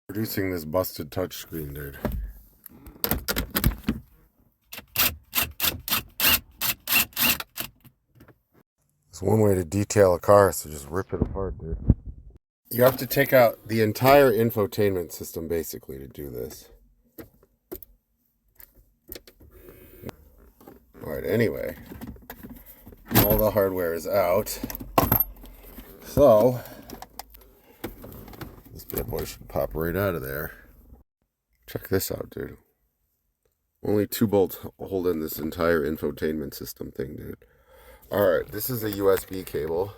Producing this busted touchscreen, dude. It's one way to detail a car, so just rip it apart, dude. You have to take out the entire infotainment system, basically, to do this. Alright, anyway. All the hardware is out. So, this bad boy should pop right out of there. Check this out, dude. Only 2 bolts holding this entire infotainment system thing, dude. Alright, this is a USB cable.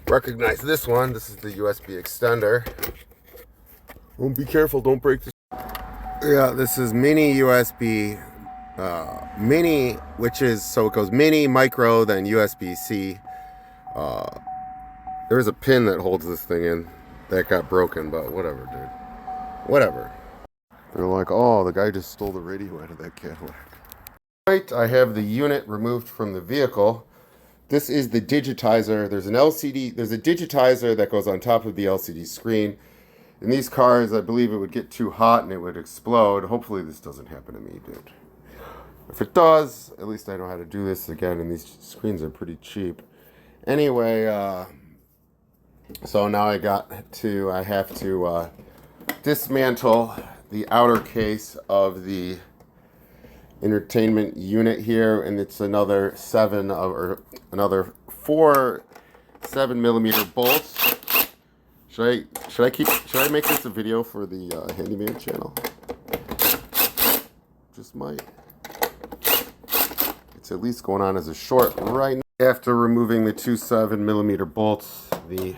Recognize this one. This is the USB extender. Oh, be careful, don't break this. Yeah, this is mini USB. Mini, which is, so it goes mini, micro, then USB-C. There's a pin that holds this thing in that got broken, but whatever, dude. Whatever. They're like, oh, the guy just stole the radio out of that Cadillac. Right, I have the unit removed from the vehicle. This is the digitizer. There's an LCD, there's a digitizer that goes on top of the LCD screen. In these cars, I believe it would get too hot and it would explode. Hopefully this doesn't happen to me, dude. If it does, at least I know how to do this again, and these screens are pretty cheap. Anyway, so now I have to dismantle the outer case of the entertainment unit here, and it's another 4 7mm bolts. Should I make this a video for the handyman channel? Just might. It's at least going on as a short right now. After removing the 2 7mm bolts, the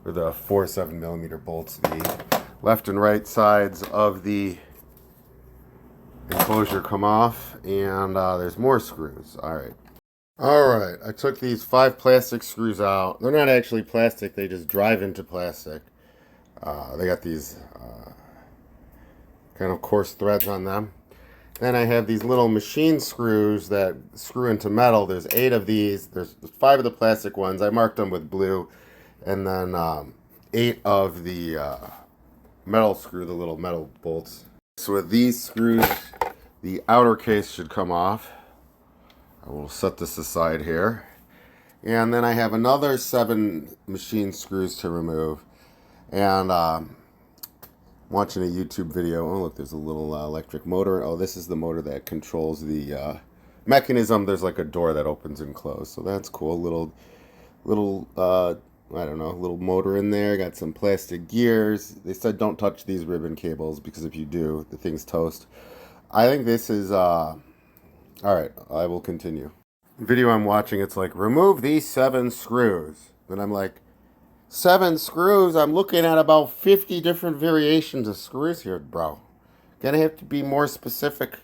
4 7mm bolts, the left and right sides of the enclosure come off, and there's more screws. Alright, I took these 5 plastic screws out. They're not actually plastic, they just drive into plastic. They got these kind of coarse threads on them. Then I have these little machine screws that screw into metal. There's 8 of these. There's 5 of the plastic ones. I marked them with blue. And then 8 of the metal screw, the little metal bolts. So with these screws, the outer case should come off. I will set this aside here. And then I have another 7 machine screws to remove. And watching a YouTube video. Oh, look, there's a little electric motor. Oh, this is the motor that controls the mechanism. There's like a door that opens and closes. So that's cool. Little I don't know, little motor in there. Got some plastic gears. They said don't touch these ribbon cables because if you do, the thing's toast. I think this is, alright, I will continue. The video I'm watching, it's like, remove these 7 screws. Then I'm like, 7 screws? I'm looking at about 50 different variations of screws here, bro. Gonna have to be more specific.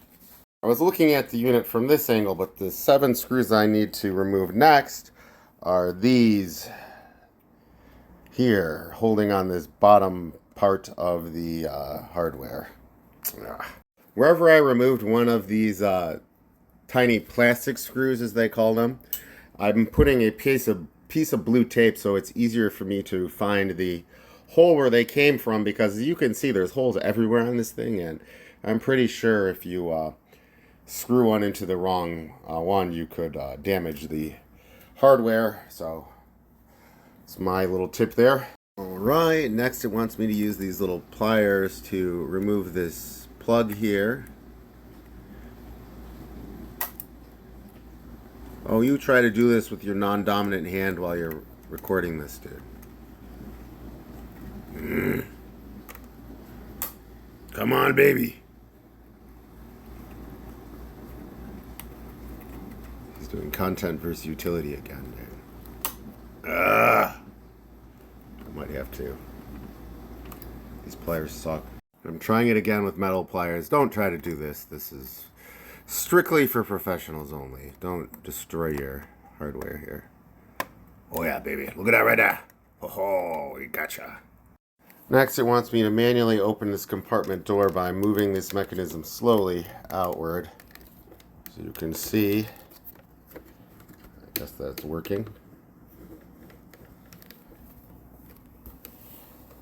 I was looking at the unit from this angle, but the 7 screws I need to remove next are these here, holding on this bottom part of the hardware. Wherever I removed one of these tiny plastic screws, as they call them, I'm putting a piece of blue tape so it's easier for me to find the hole where they came from, because as you can see, there's holes everywhere on this thing, and I'm pretty sure if you screw one into the wrong one, you could damage the hardware. So it's my little tip there. Alright, next it wants me to use these little pliers to remove this plug here. Oh, you try to do this with your non-dominant hand while you're recording this, dude. Come on, baby. He's doing content versus utility again, dude. I might have to. These pliers suck. I'm trying it again with metal pliers. Don't try to do this. This is strictly for professionals only. Don't destroy your hardware here. Oh yeah, baby. Look at that right there. Oh, we gotcha. Next, it wants me to manually open this compartment door by moving this mechanism slowly outward. So you can see. I guess that's working.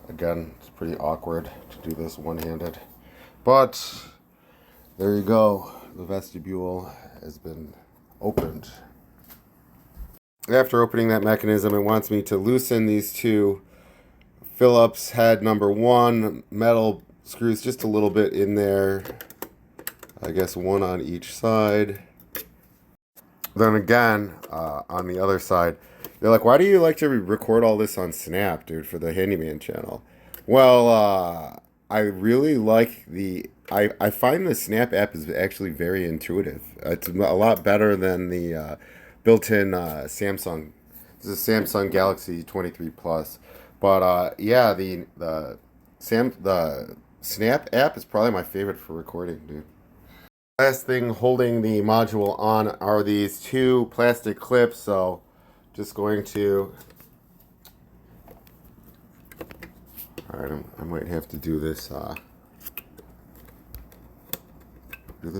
Again, it's pretty awkward to do this one-handed. But there you go. The vestibule has been opened. After opening that mechanism, it wants me to loosen these two Phillips head number 1 metal screws just a little bit in there. I guess one on each side. Then again, on the other side, they're like, why do you like to record all this on Snap, dude, for the Handyman channel? Well, I really like I find the Snap app is actually very intuitive. It's a lot better than the built-in Samsung. This is a Samsung Galaxy 23 Plus. But yeah, the Snap app is probably my favorite for recording, dude. Last thing holding the module on are these two plastic clips, so just going to... Alright, I might have to do this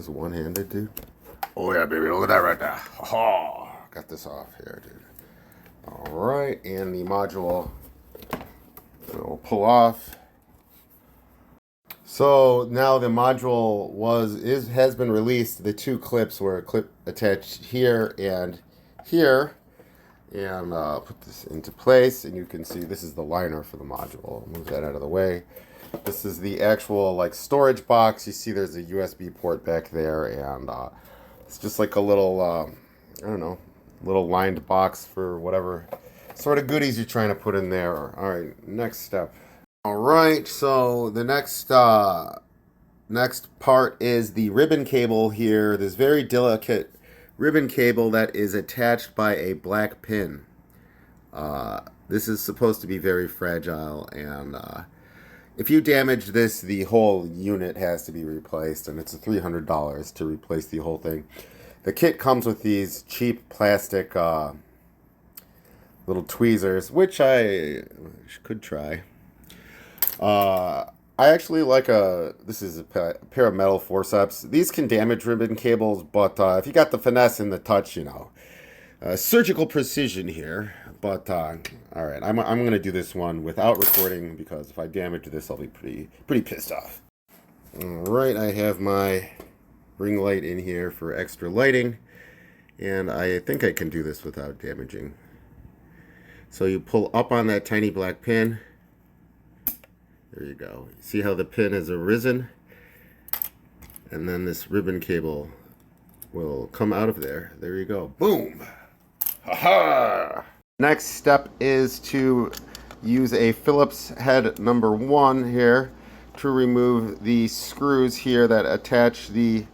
one-handed, dude. Oh yeah, baby, look at that right there. Oh, got this off here, dude. Alright, and the module will pull off. So now the module has been released. The two clips were attached here and here, and put this into place. And you can see this is the liner for the module. I'll move that out of the way. This is the actual like storage box. You see, there's a USB port back there, and it's just like a little I don't know, little lined box for whatever sort of goodies you're trying to put in there. All right, next step. All right, so the next part is the ribbon cable here. This very delicate ribbon cable that is attached by a black pin. This is supposed to be very fragile, and if you damage this, the whole unit has to be replaced, and it's $300 to replace the whole thing. The kit comes with these cheap plastic little tweezers, which I could try. I actually like this is a pair of metal forceps. These can damage ribbon cables, but if you got the finesse and the touch, you know, surgical precision here. But all right, I'm gonna do this one without recording, because if I damage this, I'll be pretty pissed off. All right, I have my ring light in here for extra lighting, and I think I can do this without damaging. So you pull up on that tiny black pin. There you go. See how the pin has arisen? And then this ribbon cable will come out of there. There you go. Boom! Ha-ha! Next step is to use a Phillips head number 1 here to remove the screws here that attach the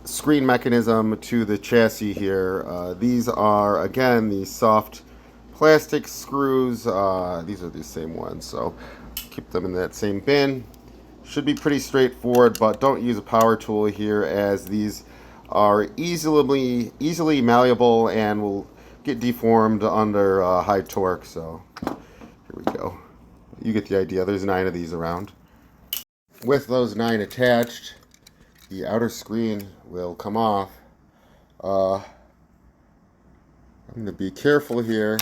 screen mechanism to the chassis here. These are, again, the soft plastic screws. These are the same ones, so keep them in that same bin. Should be pretty straightforward, but don't use a power tool here, as these are easily malleable and will get deformed under high torque. So here we go. You get the idea. There's 9 of these around. With those 9 attached, the outer screen will come off. I'm going to be careful here.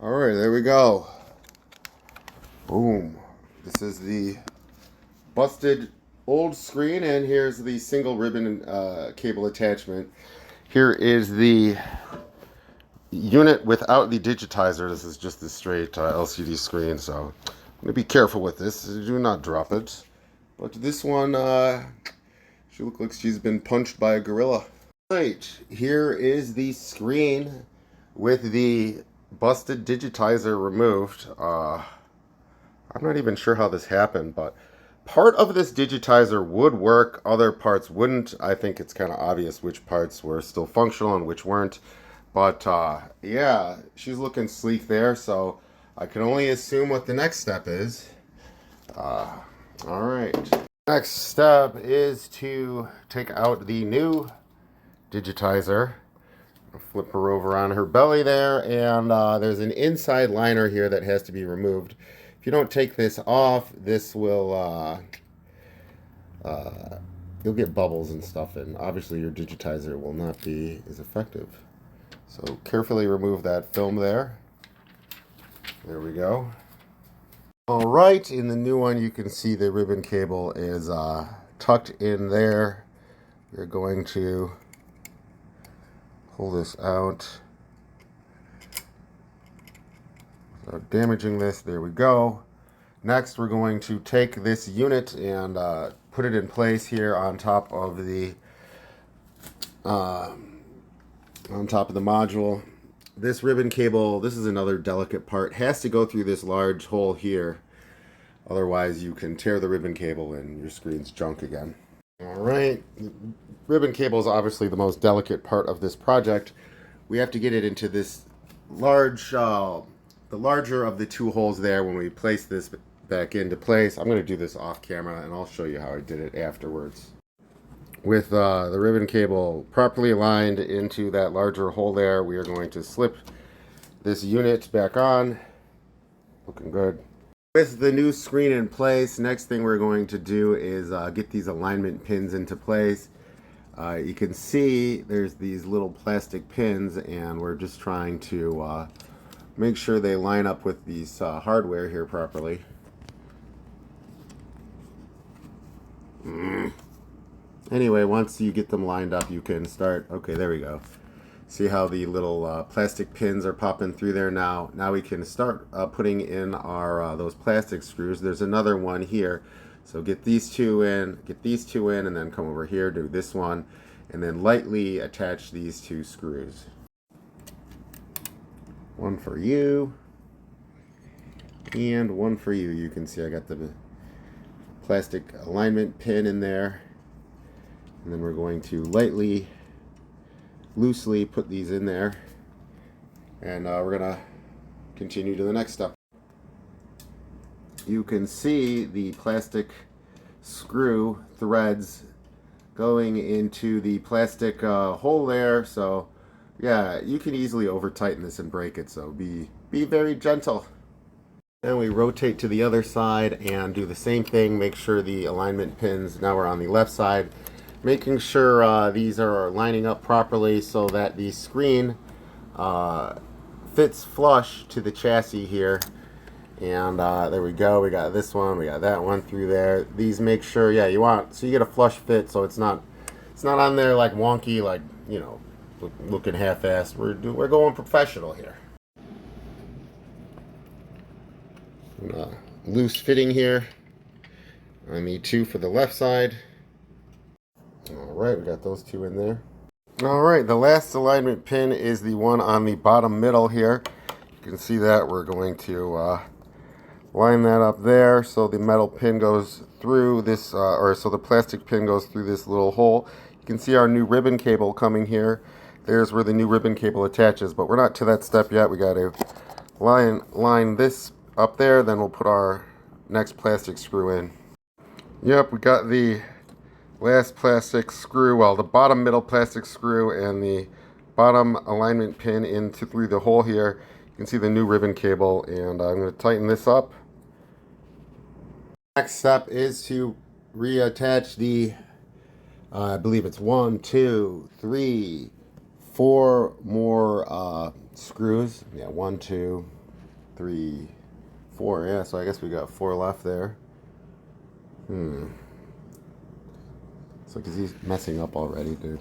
All right, there we go. Boom. This is the busted old screen, and here's the single ribbon cable attachment. Here is the unit without the digitizer. This is just the straight LCD screen, so I'm going to be careful with this. Do not drop it. But this one, she looks like she's been punched by a gorilla. Right, here is the screen with the busted digitizer removed. I'm not even sure how this happened, but part of this digitizer would work, other parts wouldn't. I think it's kind of obvious which parts were still functional and which weren't. But yeah, she's looking sleek there, so I can only assume what the next step is. All right. Next step is to take out the new digitizer. Flip her over on her belly there, and there's an inside liner here that has to be removed. If you don't take this off, this will you'll get bubbles and stuff, and obviously your digitizer will not be as effective. So carefully remove that film there. There we go. All right, in the new one, you can see the ribbon cable is tucked in there. We're going to pull this out without damaging this. There we go. Next, we're going to take this unit and put it in place here on top of the module. This ribbon cable, this is another delicate part, has to go through this large hole here. Otherwise, you can tear the ribbon cable and your screen's junk again. All right, ribbon cable is obviously the most delicate part of this project. We have to get it into this large, the larger of the two holes there when we place this back into place. I'm going to do this off camera and I'll show you how I did it afterwards. With the ribbon cable properly aligned into that larger hole there, we are going to slip this unit back on. Looking good. With the new screen in place, next thing we're going to do is get these alignment pins into place. You can see there's these little plastic pins, and we're just trying to make sure they line up with these hardware here properly. Anyway, once you get them lined up, you can start. Okay, there we go. See how the little plastic pins are popping through there now. Now we can start putting in our those plastic screws. There's another one here. So get these two in, and then come over here, do this one, and then lightly attach these two screws. One for you, and one for you. You can see I got the plastic alignment pin in there. And then we're going to lightly, loosely put these in there. And we're going to continue to the next step. You can see the plastic screw threads going into the plastic hole there. So yeah, you can easily over tighten this and break it. So be very gentle. Then we rotate to the other side and do the same thing. Make sure the alignment pins, now we're on the left side, making sure these are lining up properly so that the screen fits flush to the chassis here. And there we go. We got this one, we got that one through there. These make sure, yeah, so you get a flush fit, so it's not on there like wonky, like, you know, looking half-assed. We're going professional here. Loose fitting here. I need two for the left side. Alright, we got those two in there. Alright, the last alignment pin is the one on the bottom middle here. You can see that. We're going to line that up there so the metal pin goes through this, so the plastic pin goes through this little hole. You can see our new ribbon cable coming here. There's where the new ribbon cable attaches, but we're not to that step yet. We got to line this up there, then we'll put our next plastic screw in. Yep, we got the last plastic screw, well, the bottom middle plastic screw and the bottom alignment pin through the hole here. You can see the new ribbon cable, and I'm going to tighten this up. Next step is to reattach the, I believe it's 1, 2, 3, 4 more screws. Yeah, 1, 2, 3, 4. Yeah, so I guess we got 4 left there. So because he's messing up already, dude.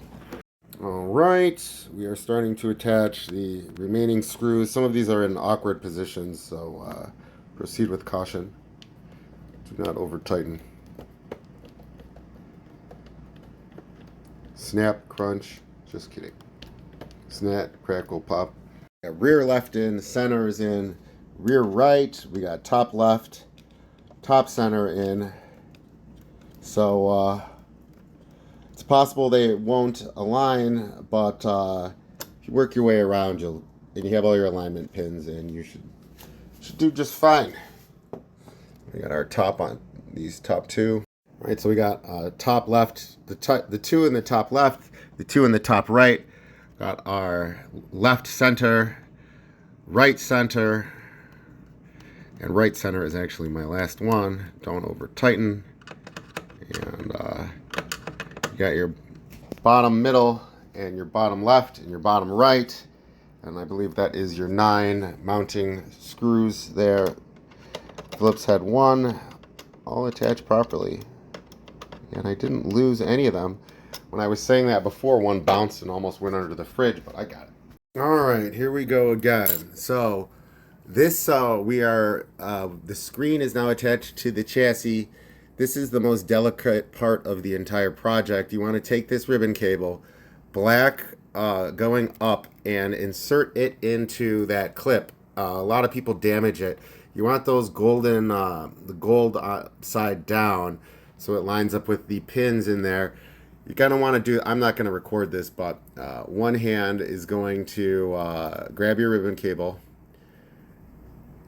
Alright, we are starting to attach the remaining screws. Some of these are in awkward positions, so proceed with caution. Do not over tighten. Snap, crunch, just kidding. Snap, crackle, pop. Got rear left in, center is in, rear right, we got top left, top center in. So it's possible they won't align, but if you work your way around, and you have all your alignment pins in, you should do just fine. We got our top on these top two. All right, so we got top left, the two in the top left, the two in the top right. Got our left center, right center, and right center is actually my last one. Don't over tighten. And you got your bottom middle and your bottom left and your bottom right, and I believe that is your 9 mounting screws there. Phillips head 1, all attached properly. And I didn't lose any of them. When I was saying that before, one bounced and almost went under the fridge, but I got it. All right, here we go again. So this, the screen is now attached to the chassis. This is the most delicate part of the entire project. You want to take this ribbon cable, black going up, and insert it into that clip. A lot of people damage it. You want those golden, the gold side down, so it lines up with the pins in there. You're going to want to do, I'm not going to record this, but one hand is going to grab your ribbon cable,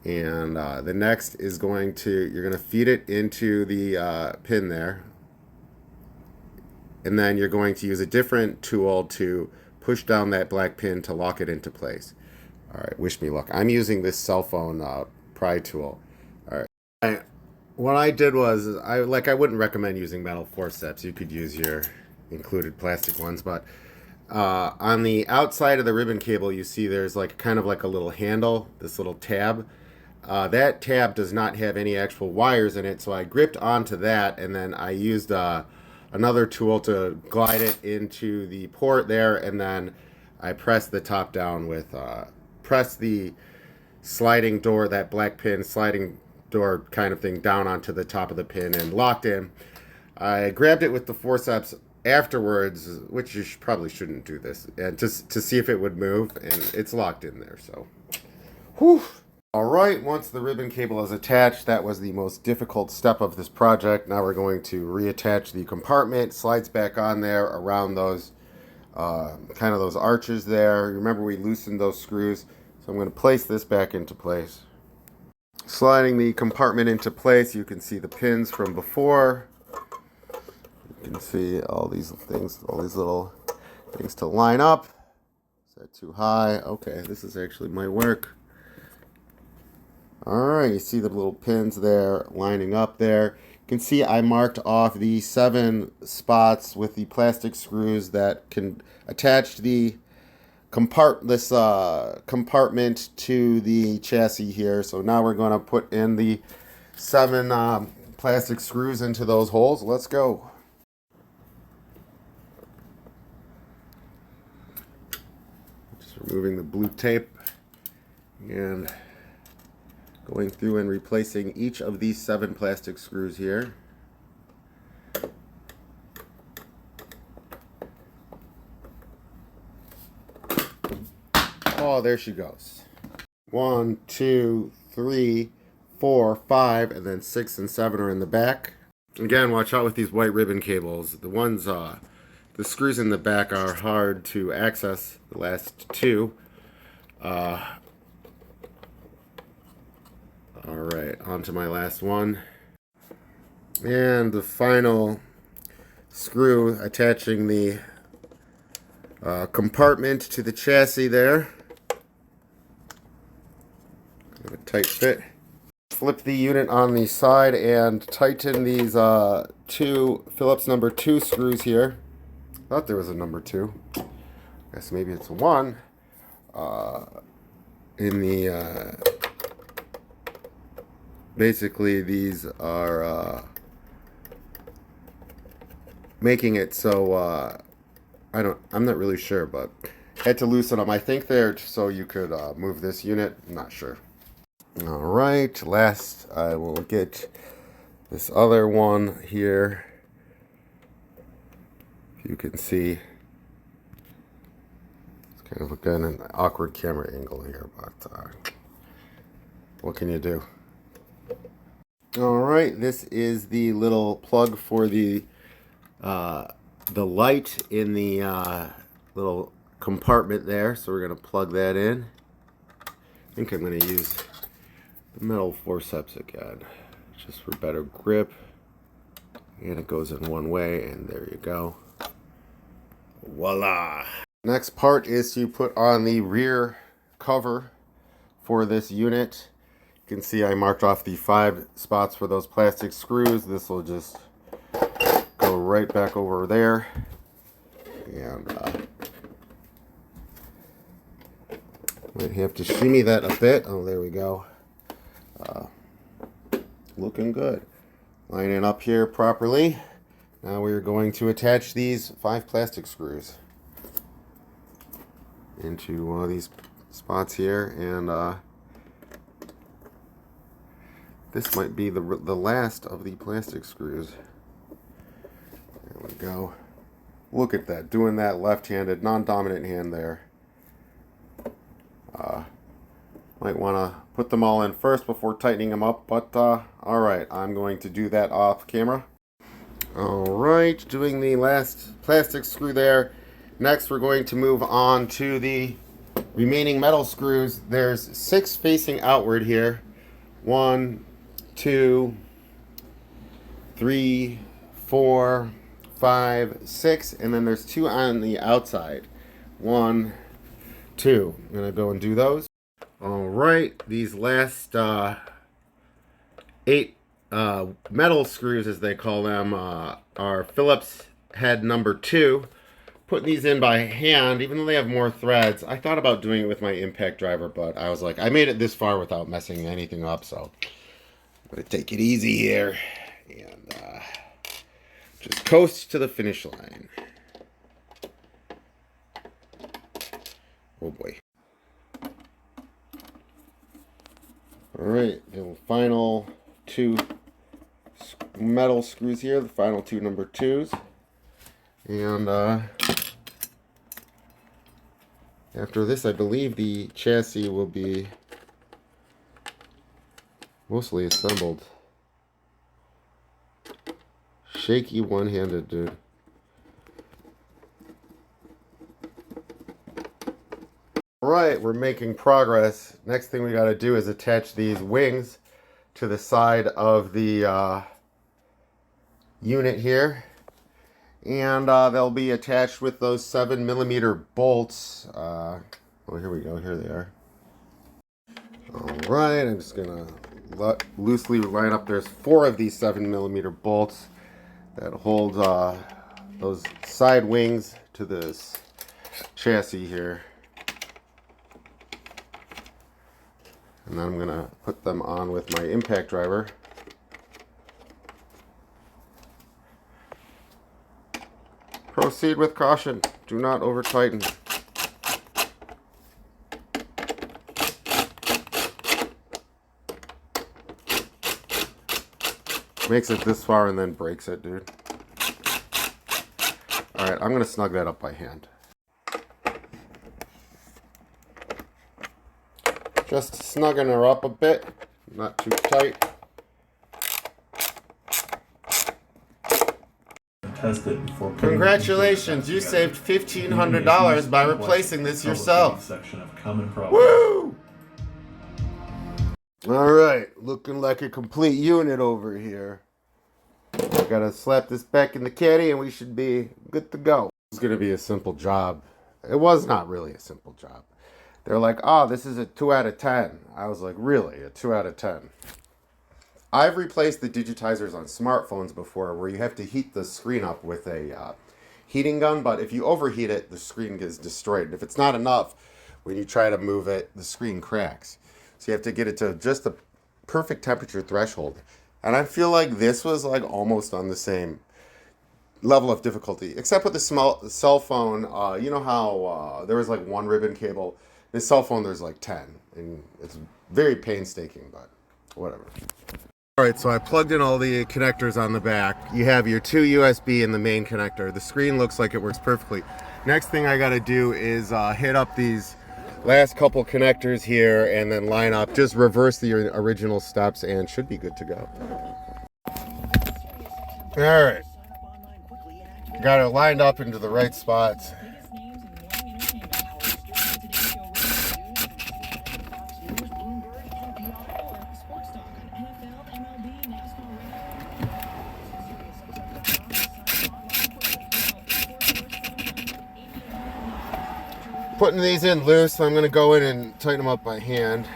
and the next is going to, you're going to feed it into the pin there, and then you're going to use a different tool to push down that black pin to lock it into place. All right, wish me luck. I'm using this cell phone pry tool. All right. What I did was, I wouldn't recommend using metal forceps. You could use your included plastic ones, but on the outside of the ribbon cable, you see there's like kind of like a little handle, this little tab. That tab does not have any actual wires in it, so I gripped onto that, and then I used another tool to glide it into the port there, and then I pressed the top down with, press the sliding door, that black pin sliding door kind of thing, down onto the top of the pin and locked in. I grabbed it with the forceps afterwards, which you probably shouldn't do this, and just to see if it would move, and it's locked in there. So, whew. All right, once the ribbon cable is attached, that was the most difficult step of this project. Now we're going to reattach the compartment. Slides back on there around those kind of those arches there. Remember, we loosened those screws, so I'm going to place this back into place. Sliding the compartment into place, you can see the pins from before. You can see all these things, all these little things to line up. Is that too high? Okay, this is actually my work. All right, you see the little pins there lining up there. You can see I marked off the 7 spots with the plastic screws that can attach the compartment to the chassis here. So now we're going to put in the 7 plastic screws into those holes. Let's go. Just removing the blue tape and going through and replacing each of these 7 plastic screws here. Oh, there she goes. 1, 2, 3, 4, 5, and then 6 and 7 are in the back. Again, watch out with these white ribbon cables. The ones, the screws in the back are hard to access. The last 2. Alright, on to my last one. And the final screw attaching the compartment to the chassis there. Give it a tight fit. Flip the unit on the side and tighten these 2 Phillips number 2 screws here. Thought there was a number 2. Guess maybe it's 1. In the basically these are making it so I'm not really sure, but had to loosen them. I think they're so you could move this unit. I'm not sure. All right, last I will get this other one here. You can see it's kind of again an awkward camera angle here, but what can you do? All right, this is the little plug for the light in the little compartment there. So we're gonna plug that in. I think I'm gonna use the metal forceps again, just for better grip. And it goes in one way, and there you go. Voila! Next part is to put on the rear cover for this unit. You can see I marked off the 5 spots for those plastic screws. This will just go right back over there. And might have to shimmy that a bit. Oh, there we go. looking good. Line it up here properly. Now we're going to attach these 5 plastic screws into these spots here, and this might be the last of the plastic screws. There we go. Look at that, doing that left-handed, non-dominant hand there. Might want to put them all in first before tightening them up, but alright, I'm going to do that off camera. Alright, doing the last plastic screw there. Next, we're going to move on to the remaining metal screws. There's 6 facing outward here. 1, 2, 3, 4, 5, 6, and then there's 2 on the outside. 1, 2. I'm going to go and do those. Alright, these last 8 metal screws, as they call them, are Phillips head number 2. Putting these in by hand, even though they have more threads. I thought about doing it with my impact driver, but I was like, I made it this far without messing anything up, so I'm going to take it easy here and just coast to the finish line. Oh boy. Alright, the final 2 metal screws here, the final 2 number 2s. And after this, I believe the chassis will be mostly assembled. Shaky one-handed, dude. Alright, we're making progress. Next thing we gotta do is attach these wings to the side of the unit here. And they'll be attached with those 7mm bolts. Oh, here we go. Here they are. Alright, I'm just gonna loosely line up. There's 4 of these 7mm bolts that hold those side wings to this chassis here. And then I'm going to put them on with my impact driver. Proceed with caution. Do not over tighten. Makes it this far and then breaks it, dude. Alright, I'm going to snug that up by hand. Just snugging her up a bit, not too tight. Congratulations, you saved $1,500 by replacing this yourself. Woo! Alright, looking like a complete unit over here. Gotta slap this back in the caddy and we should be good to go. It's gonna be a simple job. It was not really a simple job. They're like, oh, this is a 2 out of 10. I was like, really? A 2 out of 10? I've replaced the digitizers on smartphones before where you have to heat the screen up with a heating gun, but if you overheat it, the screen gets destroyed. If it's not enough, when you try to move it, the screen cracks. So you have to get it to just the perfect temperature threshold. And I feel like this was like almost on the same level of difficulty, except with the cell phone. You know how there was like 1 ribbon cable. The cell phone, there's like 10, and it's very painstaking, but whatever. Alright, so I plugged in all the connectors on the back. You have your 2 USB in the main connector. The screen looks like it works perfectly. Next thing I gotta do is hit up these last couple connectors here and then line up, just reverse the original steps and should be good to go. Alright, got it lined up into the right spots. Putting these in loose, so I'm going to go in and tighten them up by hand.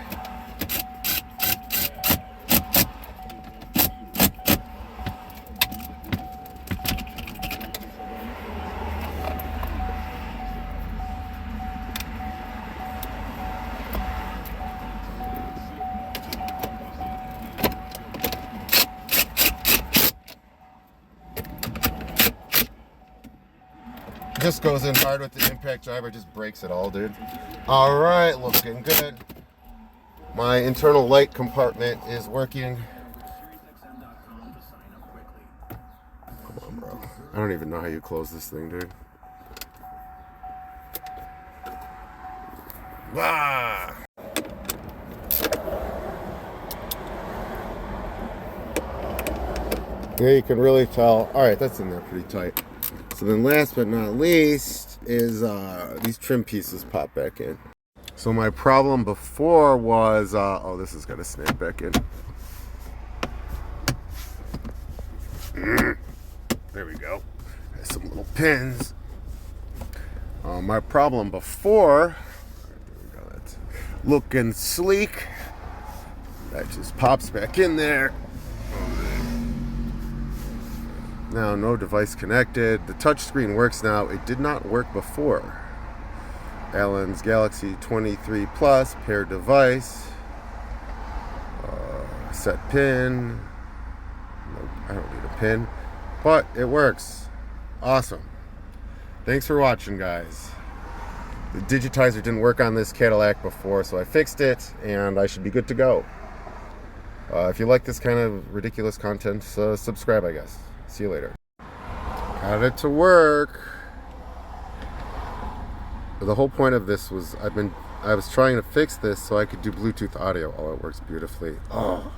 Just goes in hard with the impact driver, just breaks it all, dude. All right, looking good. My internal light compartment is working. Come on, bro. I don't even know how you close this thing, dude. Ah! Yeah, you can really tell. All right, that's in there pretty tight. So then last but not least is these trim pieces pop back in. So my problem before was, oh, this is gonna snap back in. There we go. Has some little pins. My problem before, that's looking sleek. That just pops back in there. Now, no device connected. The touchscreen works now. It did not work before. Allen's Galaxy 23 Plus, paired device. Set pin. No, I don't need a pin. But it works. Awesome. Thanks for watching, guys. The digitizer didn't work on this Cadillac before, so I fixed it, and I should be good to go. If you like this kind of ridiculous content, subscribe, I guess. See you later. Got it to work. The whole point of this was I was trying to fix this so I could do Bluetooth audio. Oh, it works beautifully. Oh.